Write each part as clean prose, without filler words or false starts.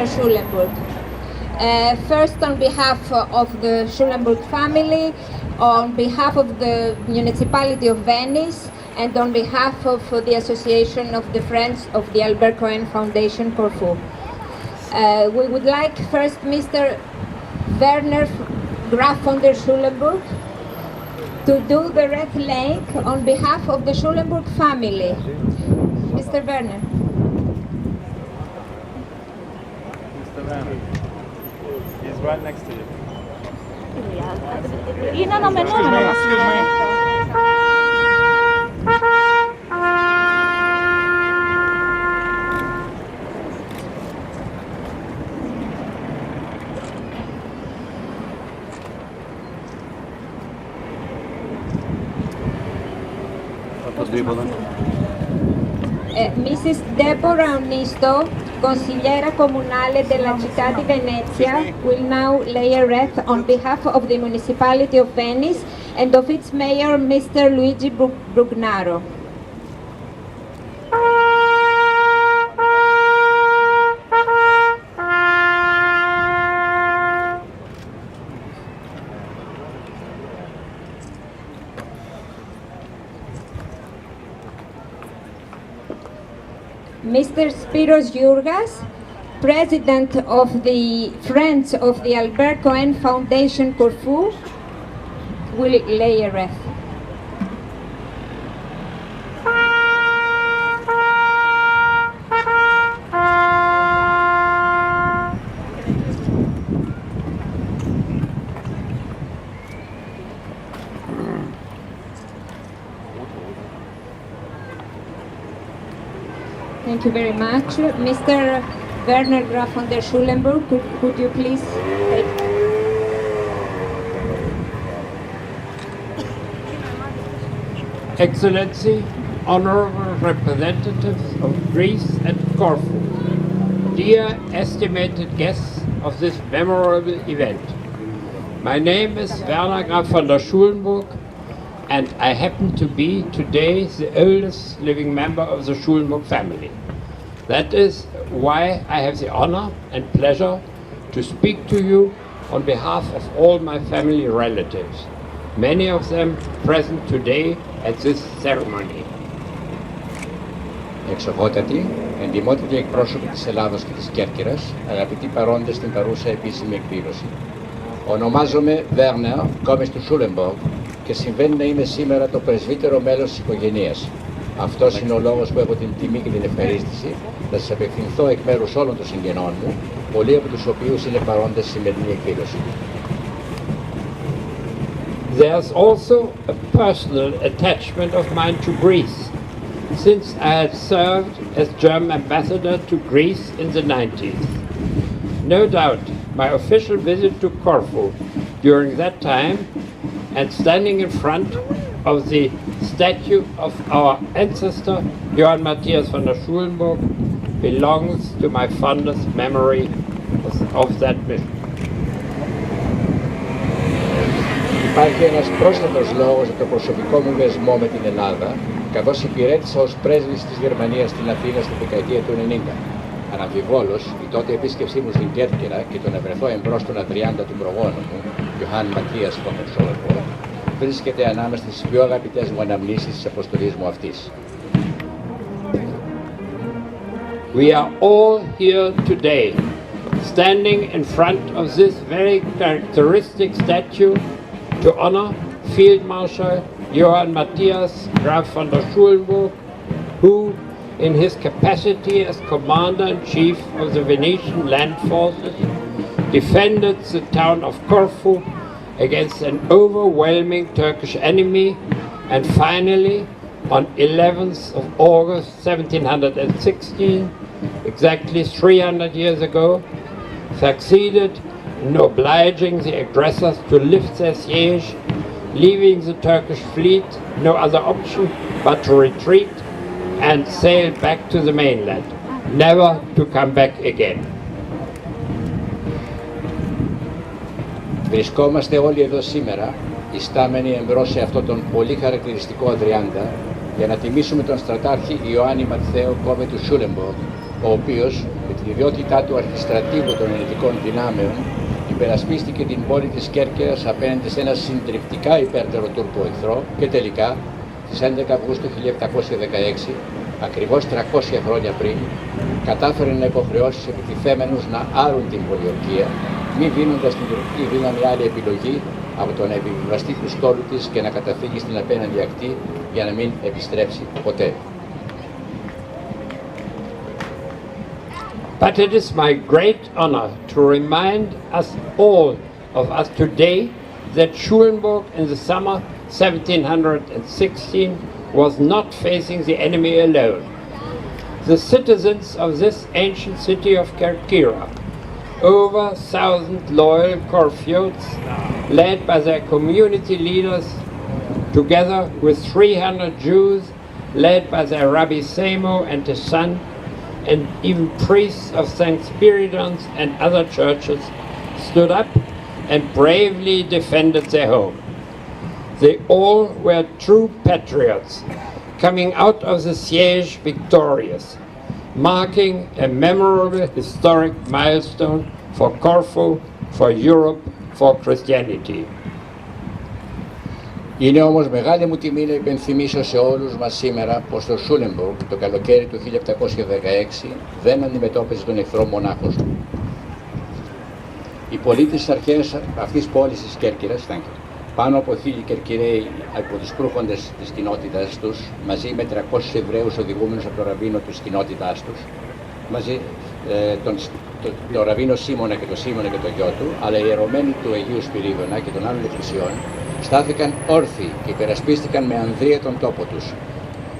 Mr. Schulenburg. First, on behalf of the Schulenburg family, on behalf of the municipality of Venice, and on behalf of the Association of the Friends of the Albert Cohen Foundation Corfu. We would like first Mr. Werner Graf von der Schulenburg to do the wreath laying on behalf of the Schulenburg family. Mr. Werner. Mr. Werner. He's right next to you. Είναι αναμενόμενο να μας πει. Mrs. Deborah Onisto, consigliera comunale della città di Venezia, will now lay a wreath on behalf of the municipality of Venice and of its mayor, Mr. Luigi Brugnaro. Mr. Spiros Yurgas, President of the Friends of the Albert Cohen Foundation Corfu, will lay a wreath. Thank you very much. Mr. Werner Graf von der Schulenburg, could you please take... Excellency, honorable representatives of Greece and Corfu, dear estimated guests of this memorable event. My name is Werner Graf von der Schulenburg, and I happen to be today the oldest living member of the Schulenburg family. That is why I have the honor and pleasure to speak to you on behalf of all my family relatives, many of them present today at this ceremony. Εξοχότατοι, εντιμότατοι εκπρόσωποι της Ελλάδος και της Κέρκυρας, αγαπητοί παρόντες στην παρούσα επίσημη εκδήλωση. Ονομάζομαι Werner, κόμις του Schulenburg και συμβαίνει να είμαι σήμερα το πρεσβύτερο μέλος της οικογένειας. Αυτός είναι ο λόγος που έχω την τιμή και την ευχαρίστηση να σας απευθυνθώ εκ μέρους όλων των συγγενών μου, πολλοί από τους οποίους είναι παρόντες στη σημερινή εκδήλωση. There's also a personal attachment of mine to Greece, since I had served as German ambassador to Greece in the 90s. No doubt, my official visit to Corfu during that time and standing in front of the statue of our ancestor Johann Matthias von der Schulenburg belongs to my fondest memory of that mission. Υπάρχει ένας πρόσθετος λόγος για το προσωπικό μου δεσμό με την Ελλάδα, καθώς υπηρέτησα ως πρέσβης της Γερμανίας στην Αθήνα στη δεκαετία του 90. Αναμφιβόλως, η τότε επίσκεψή μου στην Κέρκυρα και το να βρεθώ εμπρός των αδριάντα του προγόνου μου, Johann Matthias von der Schulenburg, βρίσκεται ανάμεσα στις πιο αγαπητές μου αναμνήσεις της αποστολής μου αυτής. We are all here today, standing in front of this very characteristic statue to honor Field Marshal Johann Matthias Graf von der Schulenburg, who, in his capacity as Commander-in-Chief of the Venetian land forces, defended the town of Corfu against an overwhelming Turkish enemy, and finally, on 11th of August 1716, exactly 300 years ago, succeeded in obliging the aggressors to lift their siege, leaving the Turkish fleet no other option but to retreat and sail back to the mainland, never to come back again. Βρισκόμαστε όλοι εδώ σήμερα, ιστάμενοι εμπρός σε αυτόν τον πολύ χαρακτηριστικό αδριάντα, για να τιμήσουμε τον στρατάρχη Ιωάννη Ματθαίο, κόμη του Schulenburg, ο οποίος με την ιδιότητά του αρχιστρατήγου των ελληνικών δυνάμεων υπερασπίστηκε την πόλη της Κέρκυρας απέναντι σε ένα συντριπτικά υπέρτερο Τούρκο εχθρό και τελικά στις 11 Αυγούστου 1716, ακριβώς 300 χρόνια πριν, κατάφερε να υποχρεώσει τους επιτιθέμενους να άρουν την πολιορκία, μη δίνοντας την τουρκική δύναμη άλλη επιλογή από το να επιβιβαστεί του στόλου της και να καταφύγει στην απέναντι ακτή για να μην επιστρέψει ποτέ. But it is my great honor to remind us all of us today that Schulenburg in the summer 1716 was not facing the enemy alone. The citizens of this ancient city of Kérkyra, over 1,000 loyal Corfiotes, led by their community leaders, together with 300 Jews, led by their Rabbi Semo and his son, and even priests of St. Spiridon's and other churches, stood up and bravely defended their home. They all were true patriots, coming out of the siege victorious, marking a memorable historic milestone for Corfu, for Europe, for Christianity. Είναι όμως μεγάλη μου τιμή να υπενθυμίσω σε όλους μας σήμερα πως το Σούλεμπουργκ το καλοκαίρι του 1716 δεν αντιμετώπιζε τον εχθρό μονάχος του. Οι πολίτες αρχαίες αυτής της πόλης της Κέρκυρας, πάνω από 1.000 Κερκυραίοι από τους προύχοντες της κοινότητας τους, μαζί με 300 Εβραίους οδηγούμενους από το ραβίνο της κοινότητάς τους, μαζί τον ραβίνο Σίμωνα και τον Σίμωνα και τον γιο του, αλλά οι ιερωμένοι του Αγίου Σπυρίδωνα και των άλλων εκκλησιών, στάθηκαν όρθιοι και υπερασπίστηκαν με ανδρεία τον τόπο τους.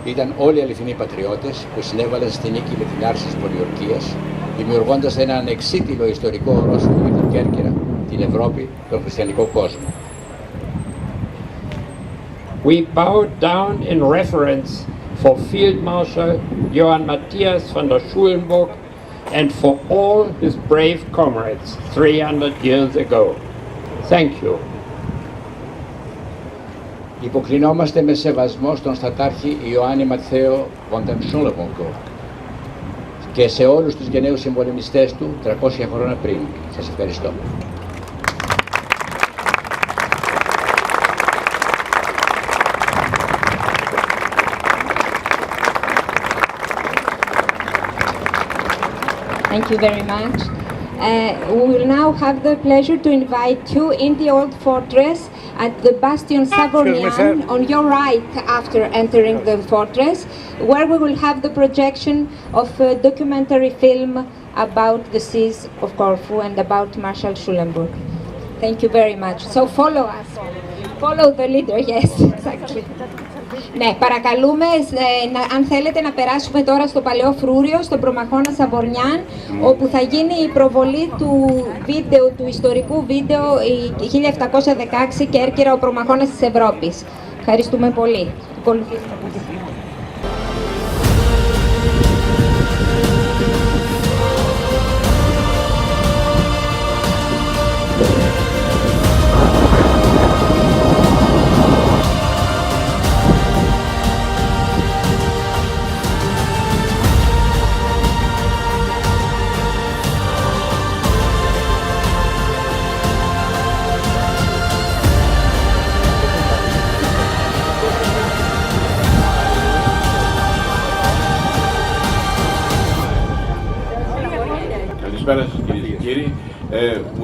Ήταν όλοι αληθινοί πατριώτες που συνέβαλαν στη νίκη με την άρση της πολιορκίας, δημιουργώντας ένα ανεξίτηλο ιστορικό ορόσημο για την Κέρκυρα, την Ευρώπη, τον χριστιανικό κόσμο. We bow down in reverence for Field Marshal Johann Matthias von der Schulenburg and for all his brave comrades 300 years ago. Thank you. Υποκλεινόμαστε με σεβασμό στον στατάρχη Ιωάννη Ματθαίο von der Schulenburg και σε όλους τους γενναίους συμπολεμιστές του 300 χρόνια πριν. Σας ευχαριστώ. Thank you very much. We will now have the pleasure to invite you in the old fortress at the Bastion Savonian on your right after entering the fortress, where we will have the projection of a documentary film about the siege of Corfu and about Marshal Schulenburg. Thank you very much. So follow us. Follow the leader, yes, exactly. Ναι, παρακαλούμε, αν θέλετε να περάσουμε τώρα στο Παλαιό Φρούριο, στον Προμαχώνα Σαβορνιάν, όπου θα γίνει η προβολή του βίντεο, του ιστορικού βίντεο, η 1716 Κέρκυρα, ο Προμαχώνας της Ευρώπης. Ευχαριστούμε πολύ.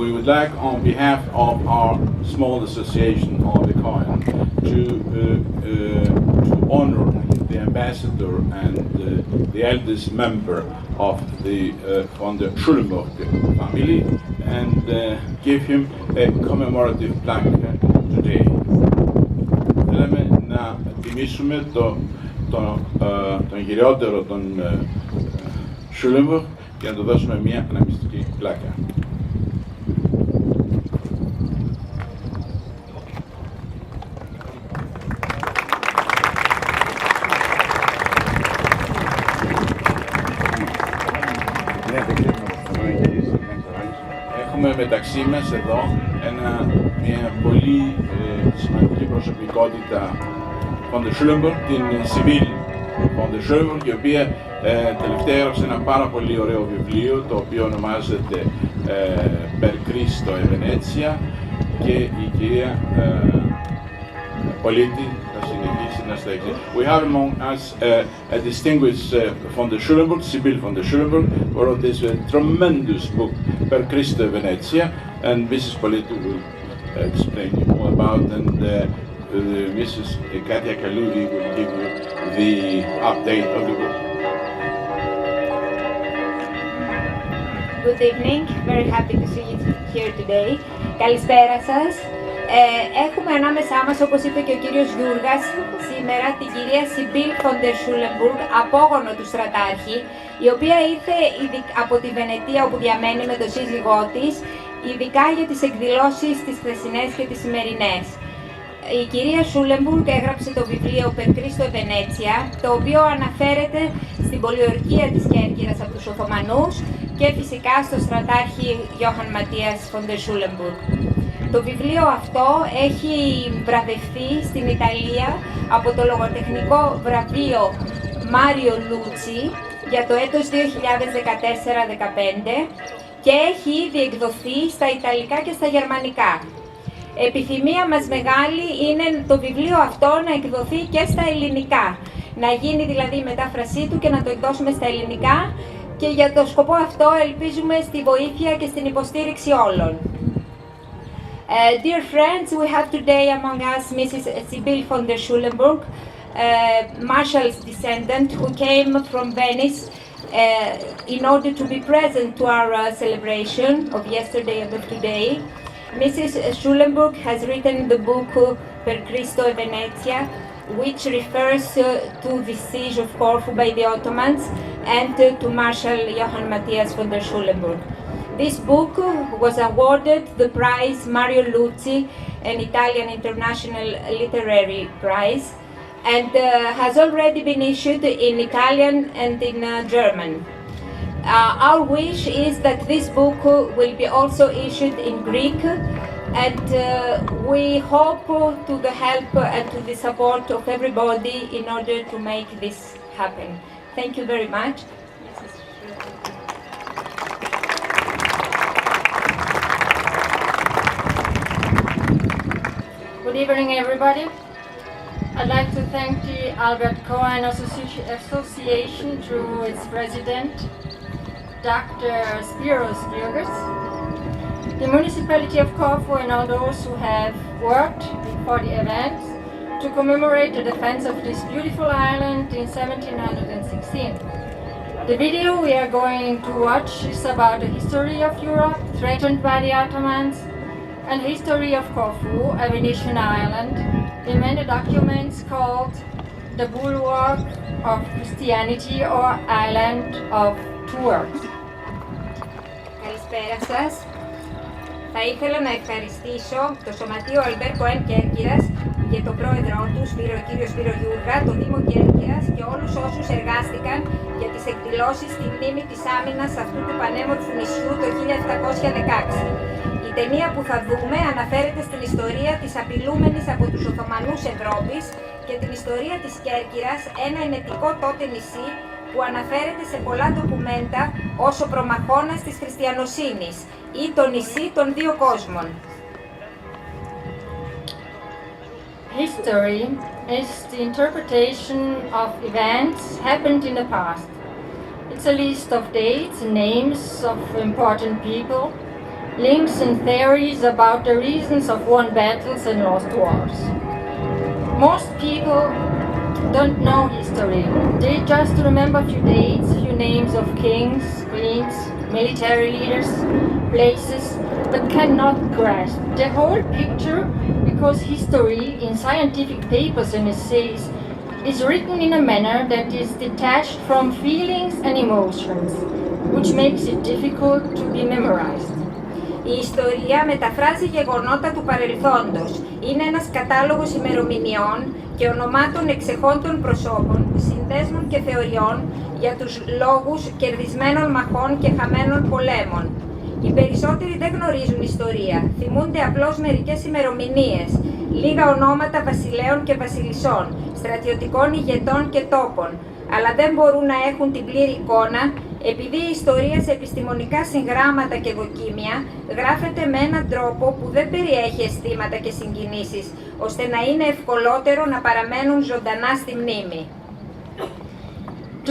We would like, on behalf of our small association, all the Cohen, to honor the ambassador and the eldest member of the von der Schulenburg family and give him a commemorative plaque today. Θέλαμε να τιμήσουμε τον γυριότερο των Schulenburg και να του δώσουμε μια αναμνηστική πλάκα. Έχουμε μεταξύ μας εδώ μια πολύ σημαντική προσωπικότητα von der Schulenburg, την Sibyl von der Schönburg, η οποία τελευταία έγραψε ένα πάρα πολύ ωραίο βιβλίο, το οποίο ονομάζεται Per Cristo e Venezia, και η κυρία Πολίτη θα συνεχίσει να στα εξηγήσει. We have among us a distinguished von der Schulenburg, Sibylle von der Schulenburg, who wrote this tremendous book, Per Cristo e Venezia, and Mrs. Politi will explain you more about, and Mrs. Katia Kaludi will give you the update of the book. Good evening, very happy to see you here today. Καλησπέρα σας. Έχουμε ανάμεσά μας, όπως είπε και ο κύριος Γιούργας, σήμερα την κυρία Sibylle von der Schulenburg, απόγονο του στρατάρχη, η οποία ήρθε από τη Βενετία, όπου διαμένει με τον σύζυγό της, ειδικά για τις εκδηλώσεις τις χθεσινές και τις σημερινές. Η κυρία Schulenburg έγραψε το βιβλίο Per Cristo e Venezia, το οποίο αναφέρεται στην πολιορκία της Κέρκυρας από τους Οθωμανούς και φυσικά στο στρατάρχη Johann Matthias von der Schulenburg. Το βιβλίο αυτό έχει βραβευτεί στην Ιταλία από το λογοτεχνικό βραβείο Μάριο Λούτσι για το έτος 2014-15 και έχει ήδη εκδοθεί στα Ιταλικά και στα Γερμανικά. Επιθυμία μας μεγάλη είναι το βιβλίο αυτό να εκδοθεί και στα ελληνικά, να γίνει δηλαδή η μετάφρασή του και να το εκδώσουμε στα ελληνικά, και για το σκοπό αυτό ελπίζουμε στη βοήθεια και στην υποστήριξη όλων. Dear friends, we have today among us Mrs. Sibylle von der Schulenburg, Marshal's descendant, who came from Venice in order to be present to our celebration of yesterday and of today. Mrs. Schulenburg has written the book Per Cristo e Venezia, which refers to the siege of Corfu by the Ottomans and to Marshal Johann Matthias von der Schulenburg. This book was awarded the prize Mario Luzzi, an Italian international literary prize, and has already been issued in Italian and in German. Our wish is that this book will be also issued in Greek, and we hope to the help and to the support of everybody in order to make this happen. Thank you very much. Good evening, everybody. I'd like to thank the Albert Cohen Association through its president, Dr. Spiros Jürgens, the municipality of Corfu, and all those who have worked for the event to commemorate the defense of this beautiful island in 1716. The video we are going to watch is about the history of Europe threatened by the Ottomans and history of Corfu, a Venetian island, in many documents called the Bulwark of Christianity or Island of Tours. Καλησπέρα σας. Θα ήθελα να ευχαριστήσω το Σωματείο Αλμπέρ Cohen Κέρκυρας και τον πρόεδρό του, κύριο Σπύρο Γιούργα, τον Δήμο Κέρκυρας και όλους όσους εργάστηκαν για τις εκδηλώσεις στη μνήμη της άμυνας αυτού του πανέμορφου νησιού το 1716. Η ταινία που θα δούμε αναφέρεται στην ιστορία της απειλούμενης από τους Οθωμανούς Ευρώπης και την ιστορία της Κέρκυρας, ένα ενετικό τότε νησί που αναφέρεται σε πολλά ντοκουμέντα ως ο προμαχώνας της χριστιανοσύνης ή το νησί των δύο κόσμων. History is the interpretation of events happened in the past. It's a list of dates and names of important people, links and theories about the reasons of won battles and lost wars. Most people don't know history. They just remember a few dates, few names of kings, queens, military leaders, places, but cannot grasp the whole picture, because history in scientific papers and essays is written in a manner that is detached from feelings and emotions, which makes it difficult to be memorized. Η ιστορία μεταφράζει γεγονότα του παρελθόντος. Είναι ένας κατάλογος ημερομηνιών και ονομάτων εξεχόντων προσώπων, συνδέσμων και θεωριών για τους λόγους κερδισμένων μαχών και χαμένων πολέμων. Οι περισσότεροι δεν γνωρίζουν ιστορία, θυμούνται απλώς μερικές ημερομηνίες, λίγα ονόματα βασιλέων και βασιλισσών, στρατιωτικών ηγετών και τόπων, αλλά δεν μπορούν να έχουν την πλήρη εικόνα, επειδή η ιστορία σε επιστημονικά συγγράμματα και δοκίμια γράφεται με έναν τρόπο που δεν περιέχει αισθήματα και συγκινήσεις, ώστε να είναι ευκολότερο να παραμένουν ζωντανά στη μνήμη.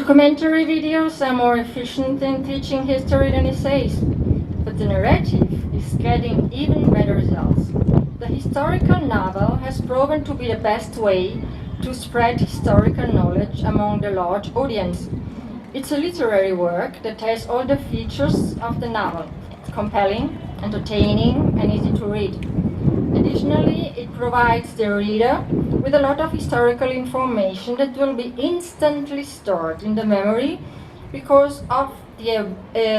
Documentary videos are more efficient in teaching history than essays, but the narrative is getting even better results. The historical novel has proven to be the best way to spread historical knowledge among the large audience. It's a literary work that has all the features of the novel. It's compelling, entertaining, and easy to read. Additionally, it provides the reader with a lot of historical information that will be instantly stored in the memory because of the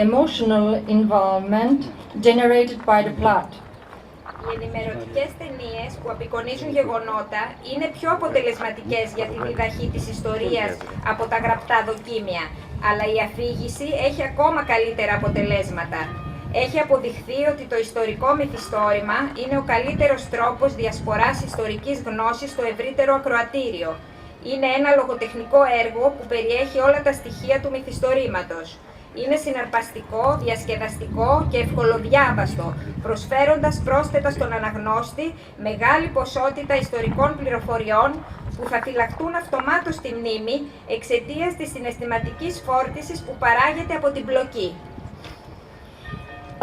emotional involvement generated by the plot. Οι ενημερωτικές ταινίες που απεικονίζουν γεγονότα είναι πιο αποτελεσματικές για τη διδαχή της ιστορίας από τα γραπτά δοκίμια, αλλά η αφήγηση έχει ακόμα καλύτερα αποτελέσματα. Έχει αποδειχθεί ότι το ιστορικό μυθιστόρημα είναι ο καλύτερος τρόπος διασποράς ιστορικής γνώσης στο ευρύτερο ακροατήριο. Είναι ένα λογοτεχνικό έργο που περιέχει όλα τα στοιχεία του μυθιστορήματος. Είναι συναρπαστικό, διασκεδαστικό και ευκολοδιάβαστο, προσφέροντας πρόσθετα στον αναγνώστη μεγάλη ποσότητα ιστορικών πληροφοριών που θα φυλαχτούν αυτομάτως στη μνήμη εξαιτίας της συναισθηματικής φόρτισης που παράγεται από την πλοκή.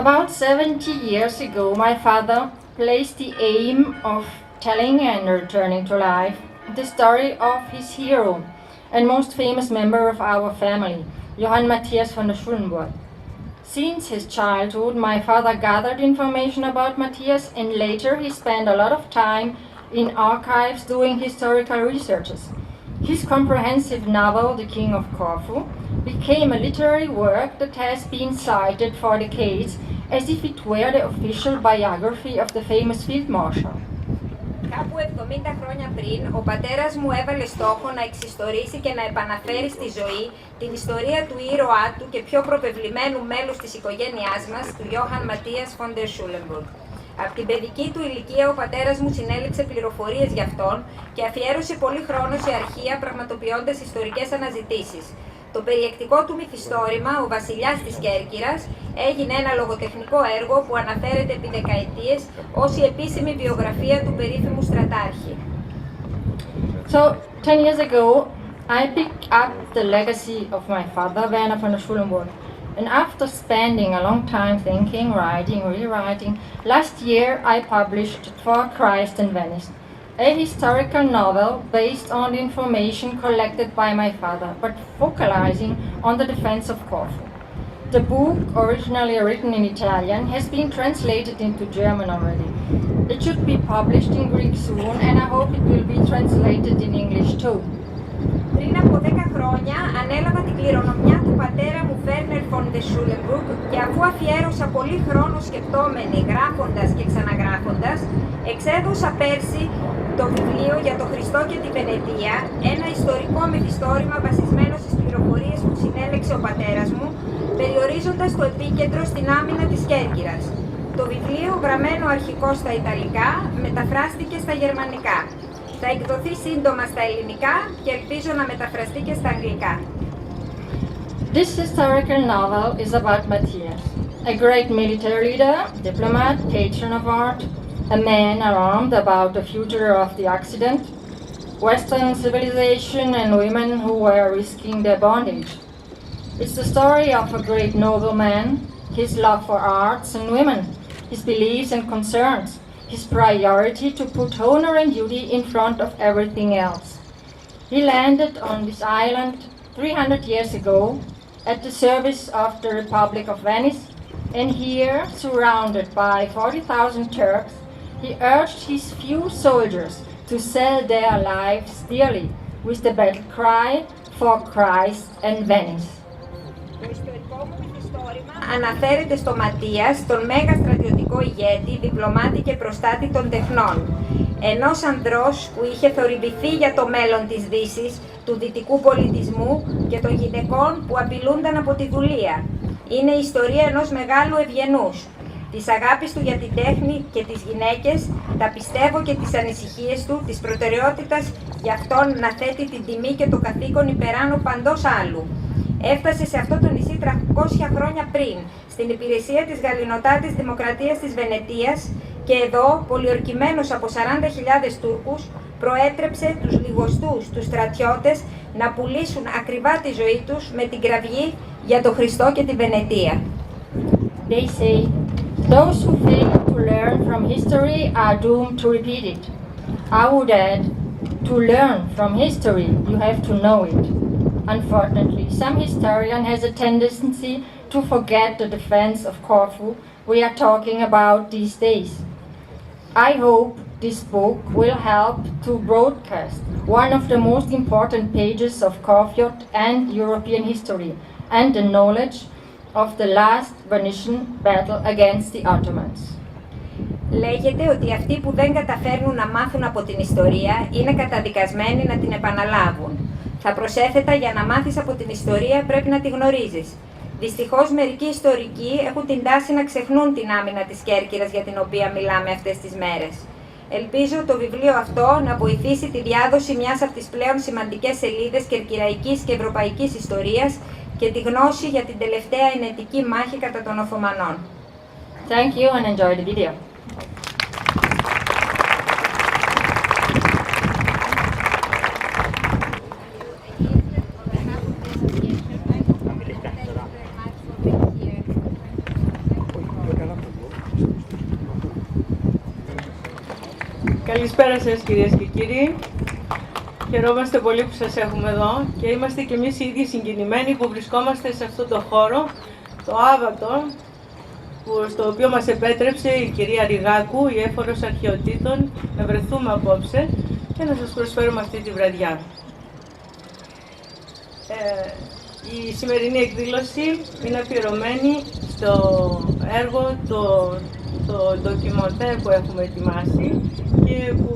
About 70 years ago, my father placed the aim of telling and returning to life the story of his hero and most famous member of our family, Johann Matthias von der Schulenburg. Since his childhood, my father gathered information about Matthias, and later he spent a lot of time in archives doing historical researches. His comprehensive novel, The King of Corfu, became a literary work that has been cited for decades as if it were the official biography of the famous field marshal. Κάπου 70 χρόνια πριν, ο πατέρας μου έβαλε στόχο να εξιστορήσει και να επαναφέρει στη ζωή την ιστορία του ήρωά του και πιο προπευλημένου μέλους της οικογένειάς μας, του Johann Matthias von der Schulenburg. Από την παιδική του ηλικία, ο πατέρας μου συνέλεξε πληροφορίες για αυτόν και αφιέρωσε πολύ χρόνο σε αρχεία πραγματοποιώντας ιστορικές αναζητήσεις. Το περιεκτικό του μυθιστόρημα, ο βασιλιάς της Κέρκυρας, έγινε ένα λογοτεχνικό έργο που αναφέρεται επί δεκαετίες ως η επίσημη βιογραφία του περίφημου στρατάρχη. So, 10 years ago, I picked up the legacy of my father, Werner von der Schulenburg. And after spending a long time thinking, writing, rewriting, last year I published For Christ in Venice, a historical novel based on the information collected by my father, but focalizing on the defense of Corfu. The book, originally written in Italian, has been translated into German already. It should be published in Greek soon, and I hope it will be translated in English too. Πριν από 10 χρόνια ανέλαβα την κληρονομιά του πατέρα μου Werner von der Schulenburg και αφού αφιέρωσα πολύ χρόνο σκεπτόμενη, γράφοντας και ξαναγράφοντας, εξέδωσα πέρσι το βιβλίο για το Χριστό και τη Βενετία, ένα ιστορικό μυθιστόρημα βασισμένο στις πληροφορίες που συνέλεξε ο πατέρας μου, περιορίζοντας το επίκεντρο στην άμυνα της Κέρκυρας. Το βιβλίο, γραμμένο αρχικώς στα Ιταλικά, μεταφράστηκε στα Γερμανικά. Θα εκδοθεί σύντομα στα ελληνικά και ελπίζω να μεταφραστεί και στα αγγλικά. This historical novel is about Matthias, a great military leader, diplomat, patron of art, a man alarmed about the future of the Occident, Western civilization and women who were risking their bondage. It's the story of a great nobleman, his love for arts and women, his beliefs and concerns, his priority to put honor and duty in front of everything else. He landed on this island 300 years ago at the service of the Republic of Venice, and here, surrounded by 40,000 Turks, he urged his few soldiers to sell their lives dearly with the battle cry for Christ and Venice. Το ιστορικό μου μυθιστόρημα αναφέρεται στο Ματίας, τον μέγα στρατιωτικό ηγέτη, διπλωμάτη και προστάτη των τεχνών. Ενός ανδρός που είχε θορυβηθεί για το μέλλον της Δύσης, του δυτικού πολιτισμού και των γυναικών που απειλούνταν από τη δουλεία. Είναι η ιστορία ενός μεγάλου ευγενούς. της αγάπης του για την τέχνη και τις γυναίκες, τα πιστεύω και τις ανησυχίες του, της προτεραιότητας για αυτόν να θέτει την τιμή και το καθήκον υπεράνω παντός άλλου. Έφτασε σε αυτό το νησί 300 χρόνια πριν, στην υπηρεσία της γαληνοτάτης δημοκρατίας της Βενετίας και εδώ, πολιορκημένος από 40.000 Τούρκους, προέτρεψε τους λιγοστούς, τους στρατιώτες, να πουλήσουν ακριβά τη ζωή τους με την κραυγή για τον Χριστό και τη Βενετία. They say, those who fail to learn from history are doomed to repeat it. I would add, to learn from history, you have to know it. Unfortunately, some historian has a tendency to forget the defense of Corfu we are talking about these days. I hope this book will help to broadcast one of the most important pages of Corfu and European history and the knowledge of the last Venetian battle against the Ottomans. Λέγεται ότι αυτοί που δεν καταφέρνουν να μάθουν από την ιστορία είναι καταδικασμένοι να την επαναλάβουν. Θα προσέθετα, για να μάθεις από την ιστορία πρέπει να τη γνωρίζεις. Δυστυχώς, μερικοί ιστορικοί έχουν την τάση να ξεχνούν την άμυνα της Κέρκυρας για την οποία μιλάμε αυτές τις μέρες. Ελπίζω το βιβλίο αυτό να βοηθήσει τη διάδοση μιας από τις πλέον σημαντικές σελίδες κερκυραϊκής και ευρωπαϊκής ιστορίας και τη γνώση για την τελευταία ενετική μάχη κατά των Οθωμανών. Thank you and enjoy the video. Καλησπέρα σας κυρίες και κύριοι. Χαιρόμαστε πολύ που σας έχουμε εδώ και είμαστε και εμείς οι ίδιοι συγκινημένοι που βρισκόμαστε σε αυτό το χώρο, το άβατο, στο οποίο μας επέτρεψε η κυρία Ριγάκου, η έφορος αρχαιοτήτων, να βρεθούμε απόψε και να σας προσφέρουμε αυτή τη βραδιά. Η σημερινή εκδήλωση είναι αφιερωμένη στο έργο, το ντοκιμοντέρ που έχουμε ετοιμάσει και που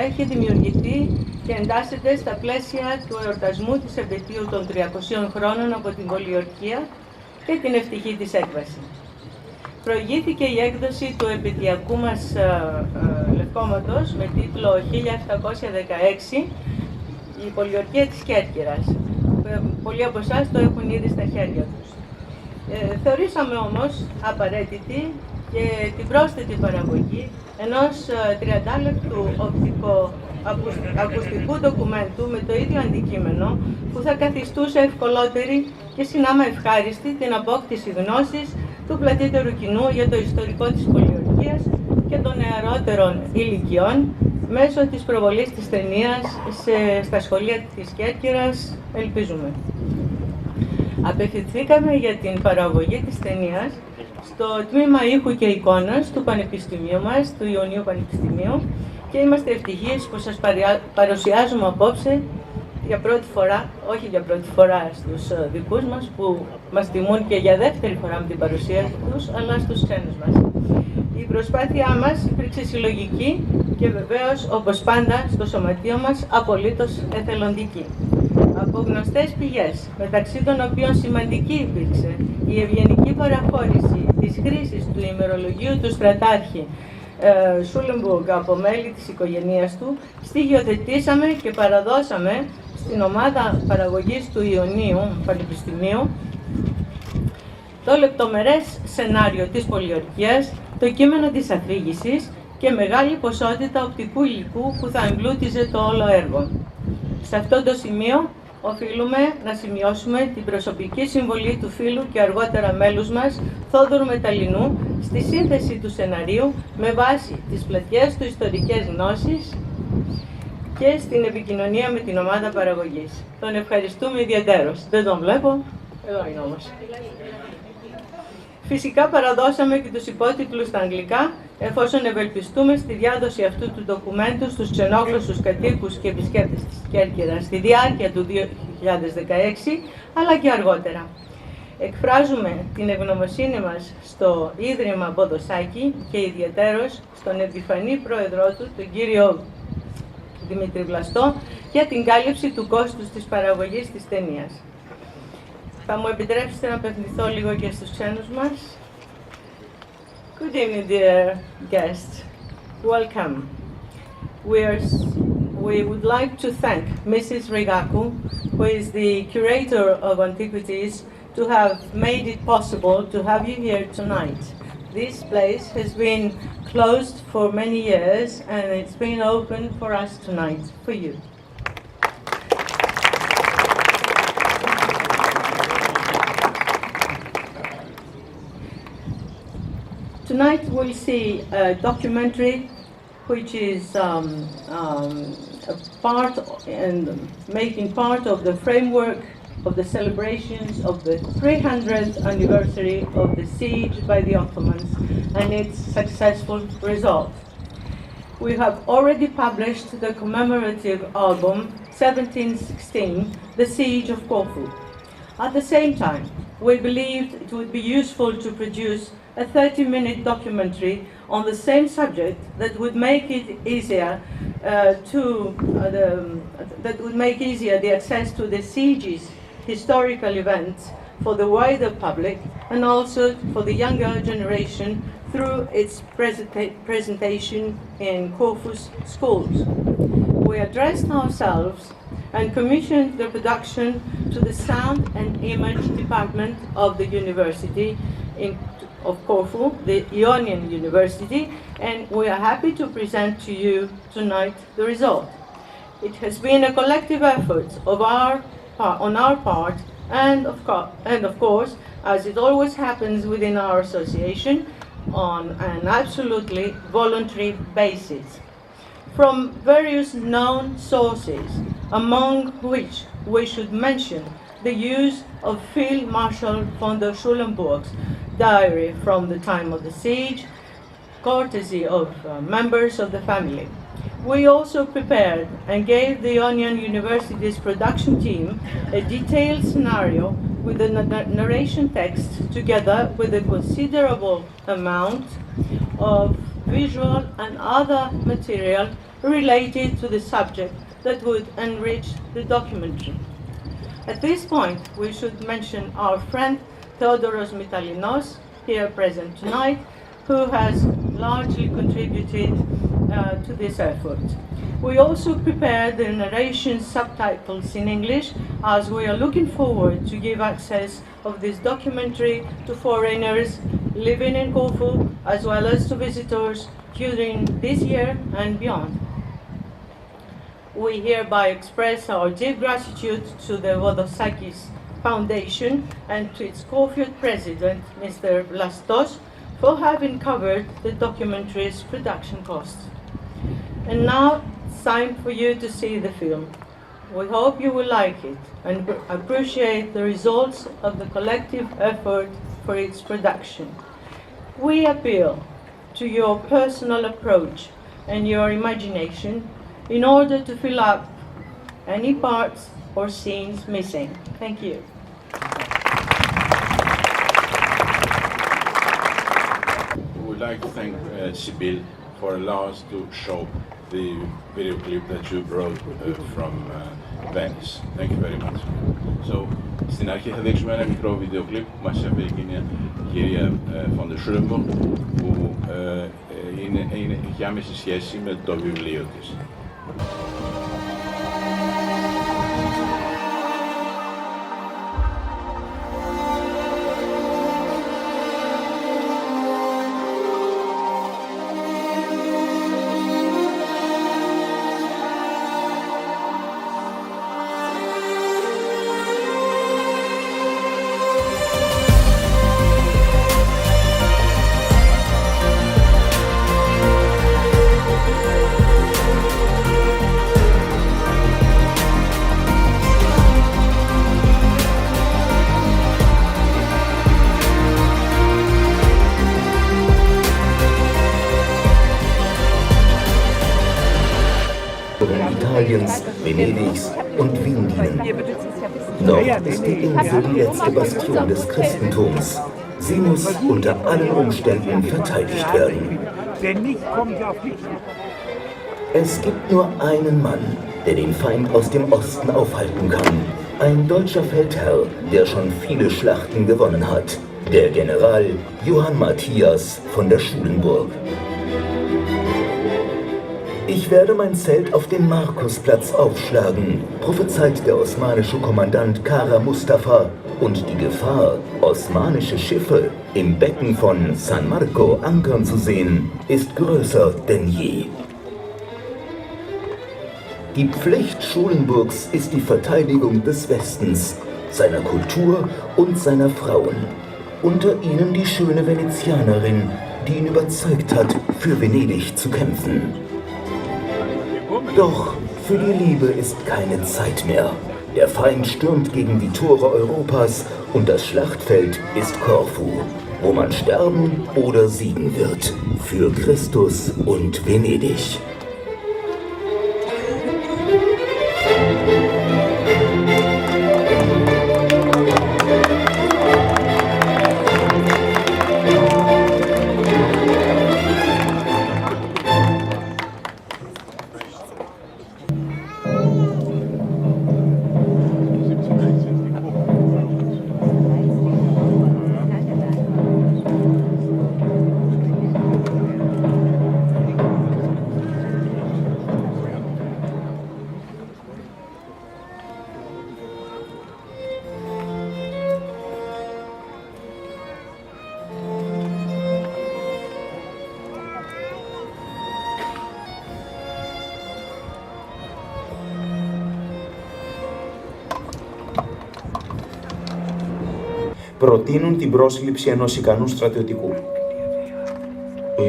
έχει δημιουργηθεί και εντάσσεται στα πλαίσια του εορτασμού της επετείου των 300 χρόνων από την πολιορκία και την ευτυχή της έκβαση. Προηγήθηκε η έκδοση του επαιτειακού μας λευκόματος με τίτλο 1716 «Η πολιορκία της Κέρκυρας». Πολλοί από εσάς το έχουν ήδη στα χέρια τους. Θεωρήσαμε όμως απαραίτητη και την πρόσθετη παραγωγή ενός 30 λεπτού ακουστικού ντοκουμέντου με το ίδιο αντικείμενο που θα καθιστούσε ευκολότερη και συνάμα ευχάριστη την απόκτηση γνώσης του πλατύτερου κοινού για το ιστορικό της πολιορκίας και των νεαρότερων ηλικιών μέσω της προβολής της ταινίας στα σχολεία της Κέρκυρας, ελπίζουμε. Απευθυνθήκαμε για την παραγωγή της ταινίας στο τμήμα ήχου και εικόνας του Πανεπιστημίου μας, του Ιωνίου Πανεπιστημίου, και είμαστε ευτυχείς που σας παρουσιάζουμε απόψε για πρώτη φορά, όχι για πρώτη φορά στους δικούς μας, που μας τιμούν και για δεύτερη φορά με την παρουσίαση τους, αλλά στους ξένους μας. Η προσπάθειά μας υπήρξε συλλογική και βεβαίως, όπως πάντα, στο σωματείο μας, απολύτως εθελοντική. Από γνωστές πηγές, μεταξύ των οποίων σημαντική υπήρξε η ευγενική παραχώρηση της χρήσης του ημερολογίου του στρατάρχη Σούλεμπουργκ από μέλη της οικογένειας του, στοιχειοθετήσαμε και παραδώσαμε στην ομάδα παραγωγής του Ιωνίου Πανεπιστημίου το λεπτομερές σενάριο της πολιορκίας, το κείμενο της αφήγησης και μεγάλη ποσότητα οπτικού υλικού που θα εμπλούτιζε το όλο έργο. Σε αυτό το σημείο οφείλουμε να σημειώσουμε την προσωπική συμβολή του φίλου και αργότερα μέλους μας, Θόδωρου Μεταλλινού, στη σύνθεση του σεναρίου με βάση τις πλατιές του ιστορικές γνώσεις και στην επικοινωνία με την ομάδα παραγωγής. Τον ευχαριστούμε ιδιαίτερως. Δεν τον βλέπω, εδώ είναι όμως. Φυσικά παραδώσαμε και τους υπότιτλους στα αγγλικά, εφόσον ευελπιστούμε στη διάδοση αυτού του ντοκουμέντου στους ξενόγλωσσους κατοίκους και επισκέπτες της Κέρκυρας στη διάρκεια του 2016, αλλά και αργότερα. Εκφράζουμε την ευγνωμοσύνη μας στο Ίδρυμα Ποδοσάκη και ιδιαιτέρως στον επιφανή πρόεδρό του, τον κύριο Δημήτρη Βλαστό, για την κάλυψη του κόστους της παραγωγής της ταινίας. Θα μου επιτρέψετε να απευθυνθώ λίγο και στους ξένους μας. Good evening, dear guests. Welcome. We would like to thank Mrs. Rigaku, who is the curator of antiquities, to have made it possible to have you here tonight. This place has been closed for many years and it's been open for us tonight, for you. Tonight we'll see a documentary which is a part and making part of the framework of the celebrations of the 300th anniversary of the siege by the Ottomans and its successful result. We have already published the commemorative album 1716, The Siege of Corfu. At the same time, we believed it would be useful to produce a 30-minute documentary on the same subject that would make it easier the access to the siege's historical events for the wider public and also for the younger generation through its presentation in Corfu's schools. We addressed ourselves and commissioned the production to the Sound and Image Department of the University of Corfu, the Ionian University, and we are happy to present to you tonight the result. It has been a collective effort on our part, and of course, as it always happens within our association, on an absolutely voluntary basis. From various known sources, among which we should mention the use of Field Marshal von der Schulenburg's diary from the time of the siege, courtesy of members of the family. We also prepared and gave the Ionian University's production team a detailed scenario with the narration text together with a considerable amount of visual and other material related to the subject that would enrich the documentary. At this point, we should mention our friend Theodoros Mitalinos, here present tonight, who has largely contributed to this effort. We also prepared the narration subtitles in English, as we are looking forward to give access of this documentary to foreigners living in Corfu, as well as to visitors during this year and beyond. We hereby express our deep gratitude to the Vodosakis Foundation and to its Corfu president, Mr. Vlastos, for having covered the documentary's production costs. And now it's time for you to see the film. We hope you will like it and appreciate the results of the collective effort for its production. We appeal to your personal approach and your imagination in order to fill up any parts or scenes missing. Thank you. We would like to thank Sibyl for allowing us to show the video clip that you brought from Venice. Thank you very much. So, στην αρχή θα δείξουμε ένα μικρό βίντεο κλιπ που μας έφερε εκείνη η κυρία von der Schulenburg, που έχει άμεση σχέση με το βιβλίο της. Italiens, Venedigs und Wien dienen. Doch ist die Insel die letzte Bastion des Christentums. Sie muss unter allen Umständen verteidigt werden. Es gibt nur einen Mann, der den Feind aus dem Osten aufhalten kann. Ein deutscher Feldherr, der schon viele Schlachten gewonnen hat. der General Johann Matthias von der Schulenburg. Ich werde mein Zelt auf dem Markusplatz aufschlagen, prophezeit der osmanische Kommandant Kara Mustafa, und die Gefahr, osmanische Schiffe im Becken von San Marco ankern zu sehen, ist größer denn je. Die Pflicht Schulenburgs ist die Verteidigung des Westens, seiner Kultur und seiner Frauen. Unter ihnen die schöne Venezianerin, die ihn überzeugt hat, für Venedig zu kämpfen. Doch für die Liebe ist keine Zeit mehr. Der Feind stürmt gegen die Tore Europas und das Schlachtfeld ist Korfu, wo man sterben oder siegen wird. Für Christus und Venedig. προτείνουν την πρόσληψη ενός ικανού στρατιωτικού.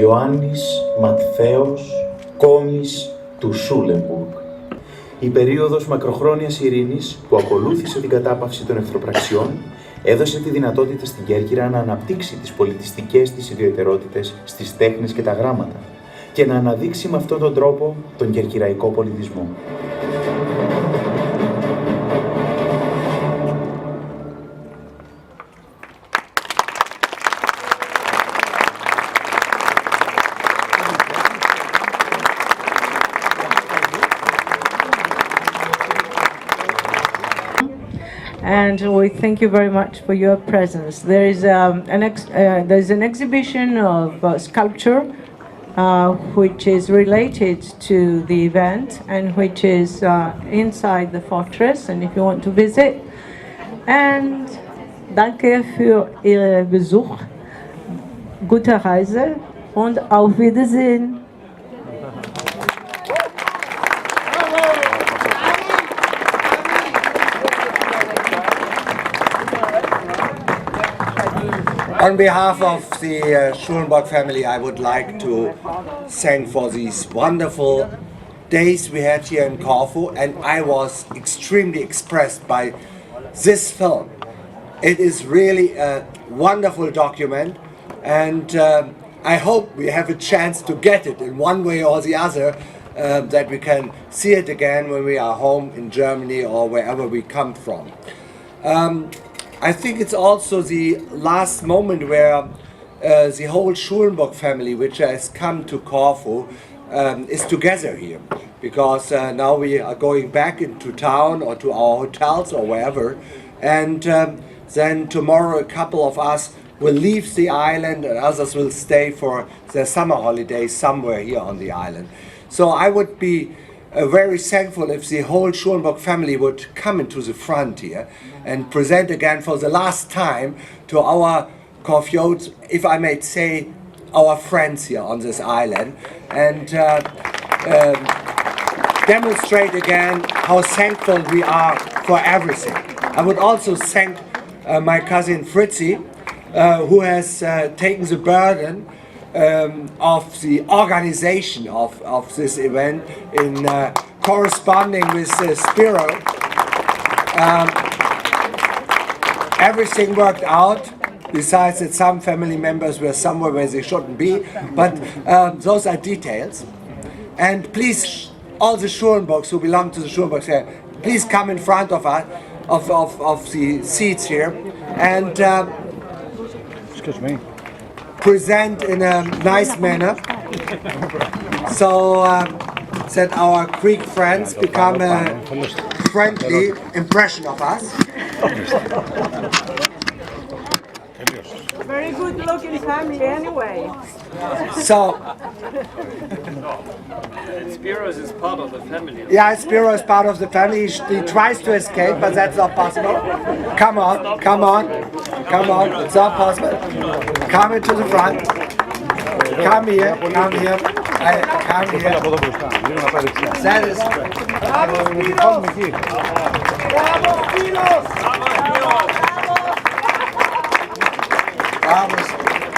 Ιωάννης Ματθαίος Κόμης του Σούλεμπουργκ. Η περίοδος μακροχρόνιας ειρήνης που ακολούθησε την κατάπαυση των εχθροπραξιών έδωσε τη δυνατότητα στην Κέρκυρα να αναπτύξει τις πολιτιστικές της ιδιαιτερότητες στις τέχνες και τα γράμματα και να αναδείξει με αυτόν τον τρόπο τον κερκυραϊκό πολιτισμό. And we thank you very much for your presence. There is an exhibition of sculpture which is related to the event and which is inside the fortress, and if you want to visit. And danke für Ihren Besuch. Gute Reise und auf Wiedersehen. On behalf of the Schulenburg family, I would like to thank for these wonderful days we had here in Corfu, and I was extremely expressed by this film. It is really a wonderful document, and I hope we have a chance to get it in one way or the other, that we can see it again when we are home in Germany or wherever we come from. I think it's also the last moment where the whole Schulenburg family, which has come to Corfu, is together here. Because now we are going back into town or to our hotels or wherever. And then tomorrow a couple of us will leave the island and others will stay for their summer holidays somewhere here on the island. So I would be very thankful if the whole Schulenburg family would come into the front here and present again for the last time to our Corfiotes, if I may say, our friends here on this island, and demonstrate again how thankful we are for everything. I would also thank my cousin Fritzi, who has taken the burden of the organization of this event in corresponding with Spiro. Everything worked out, besides that some family members were somewhere where they shouldn't be, but those are details. And please, all the Schulenburgs who belong to the Schulenburgs here, please come in front of us, of the seats here, and excuse me, present in a nice manner, so that our Greek friends become a friendly impression of us. Very good looking family anyway. So, Spiros is part of the family. yeah, Spiro is part of the family. He tries to escape, but that's not possible. Come on, come on, come on. It's not possible. Come into the front. Come here, come here. Come here. That is great.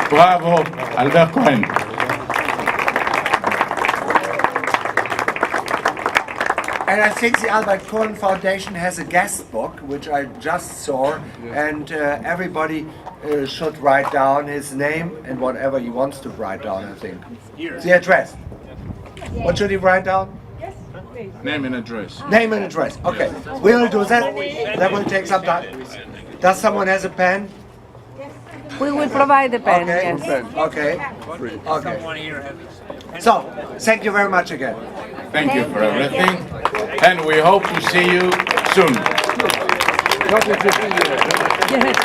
Bravo, Albert Cohen. And I think the Albert Cohen Foundation has a guest book, which I just saw, and everybody should write down his name and whatever he wants to write down, I think. The address. What should he write down? Name and address. Name and address. Okay, we'll do that. That will take some time. Does someone has a pen? We will provide the pen, Okay, yes. okay, okay. So, thank you very much again. Thank you for everything, and we hope to see you soon. Yes.